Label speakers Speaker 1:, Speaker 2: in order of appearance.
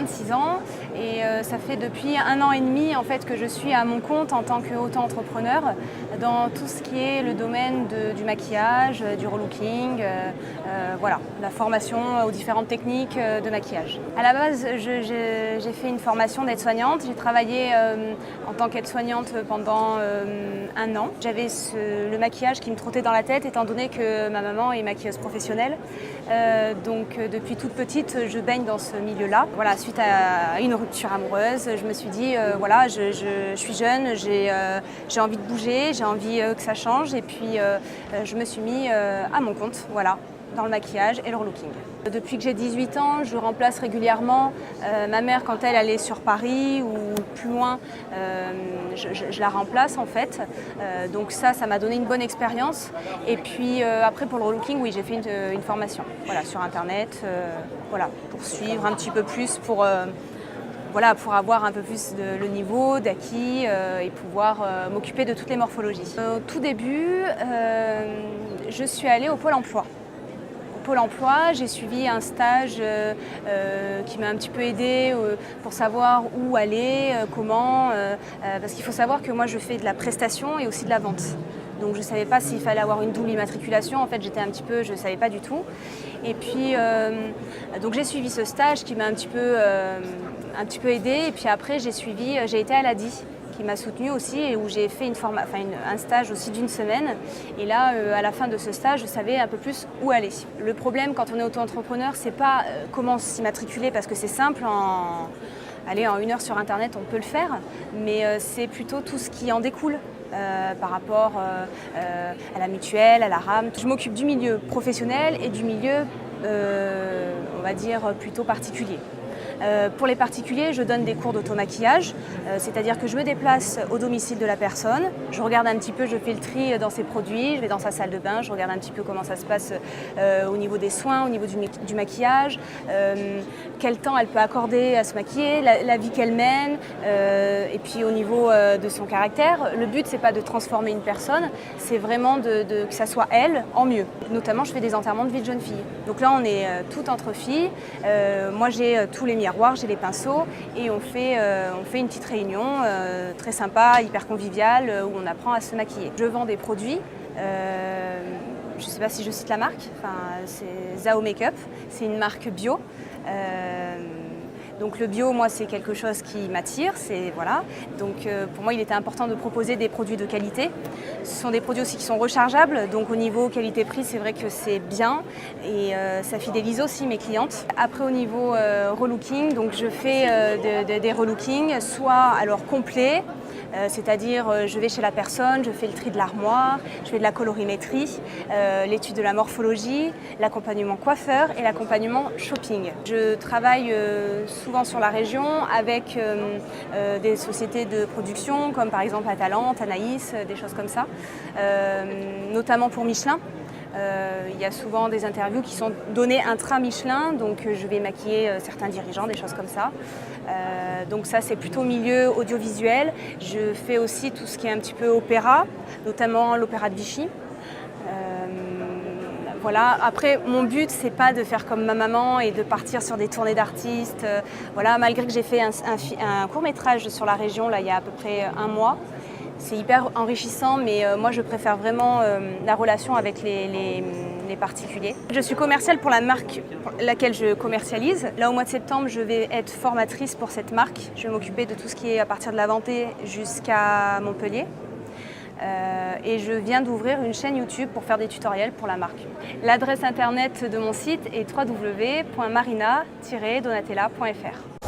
Speaker 1: 26 ans et ça fait depuis 1 an et demi en fait, que je suis à mon compte en tant qu'auto-entrepreneur dans tout ce qui est le domaine du maquillage, du relooking, voilà, la formation aux différentes techniques de maquillage. À la base, j'ai fait une formation d'aide-soignante. J'ai travaillé en tant qu'aide-soignante pendant 1 an. J'avais le maquillage qui me trottait dans la tête étant donné que ma maman est maquilleuse professionnelle. Donc depuis toute petite, je baigne dans ce milieu-là. Voilà, suite à une rupture amoureuse, je me suis dit, voilà, je suis jeune, j'ai envie de bouger, j'ai envie que ça change et puis je me suis mis à mon compte, voilà, dans le maquillage et le relooking. Depuis que j'ai 18 ans, je remplace régulièrement ma mère quand elle est sur Paris ou plus loin, je la remplace en fait. Donc ça m'a donné une bonne expérience. Et puis après pour le relooking, oui, j'ai fait une formation voilà, sur internet, voilà, pour suivre un petit peu plus, voilà, pour avoir un peu plus le niveau d'acquis et pouvoir m'occuper de toutes les morphologies. Au tout début, je suis allée au Pôle emploi. Pôle emploi, j'ai suivi un stage qui m'a un petit peu aidée pour savoir où aller, comment, parce qu'il faut savoir que moi je fais de la prestation et aussi de la vente. Donc je ne savais pas s'il fallait avoir une double immatriculation, en fait je ne savais pas du tout. Et puis donc j'ai suivi ce stage qui m'a un petit peu aidée et puis après j'ai été à l'ADI qui m'a soutenue aussi et où j'ai fait un stage aussi d'1 semaine. Et là, à la fin de ce stage, je savais un peu plus où aller. Le problème quand on est auto-entrepreneur, c'est pas comment s'immatriculer parce que c'est simple, en 1 heure sur Internet, on peut le faire, mais c'est plutôt tout ce qui en découle. Par rapport à la mutuelle, à la RAM. Je m'occupe du milieu professionnel et du milieu, on va dire, plutôt particulier. Pour les particuliers, je donne des cours d'automaquillage, c'est-à-dire que je me déplace au domicile de la personne, je regarde un petit peu, je fais le tri dans ses produits, je vais dans sa salle de bain, je regarde un petit peu comment ça se passe au niveau des soins, au niveau du maquillage, quel temps elle peut accorder à se maquiller, la vie qu'elle mène, et puis au niveau de son caractère. Le but, c'est pas de transformer une personne, c'est vraiment que ça soit elle en mieux. Notamment, je fais des enterrements de vie de jeune fille. Donc là, on est toutes entre filles. Moi, j'ai tous les miroirs, j'ai les pinceaux et on fait une petite réunion très sympa, hyper conviviale, où on apprend à se maquiller. Je vends des produits, je ne sais pas si je cite la marque, c'est Zao Makeup, c'est une marque bio. Donc le bio, moi, c'est quelque chose qui m'attire, voilà. Donc pour moi, il était important de proposer des produits de qualité. Ce sont des produits aussi qui sont rechargeables, donc au niveau qualité-prix, c'est vrai que c'est bien et ça fidélise aussi mes clientes. Après, au niveau relooking, donc je fais des relookings, soit alors complets, c'est-à-dire je vais chez la personne, je fais le tri de l'armoire, je fais de la colorimétrie, l'étude de la morphologie, l'accompagnement coiffeur et l'accompagnement shopping. Je travaille souvent sur la région avec des sociétés de production comme par exemple Atalante, Anaïs, des choses comme ça, notamment pour Michelin. Il y a souvent des interviews qui sont données intra-Michelin, donc je vais maquiller certains dirigeants, des choses comme ça. Donc ça, c'est plutôt milieu audiovisuel. Je fais aussi tout ce qui est un petit peu opéra, notamment l'opéra de Vichy. Voilà. Après, mon but, c'est pas de faire comme ma maman et de partir sur des tournées d'artistes. Voilà. Malgré que j'ai fait un court-métrage sur la région là, il y a à peu près 1 mois. C'est hyper enrichissant, mais moi je préfère vraiment la relation avec les particuliers. Je suis commerciale pour la marque pour laquelle je commercialise. Là, au mois de septembre, je vais être formatrice pour cette marque. Je vais m'occuper de tout ce qui est à partir de la Vendée jusqu'à Montpellier. Et je viens d'ouvrir une chaîne YouTube pour faire des tutoriels pour la marque. L'adresse internet de mon site est www.marina-donatella.fr.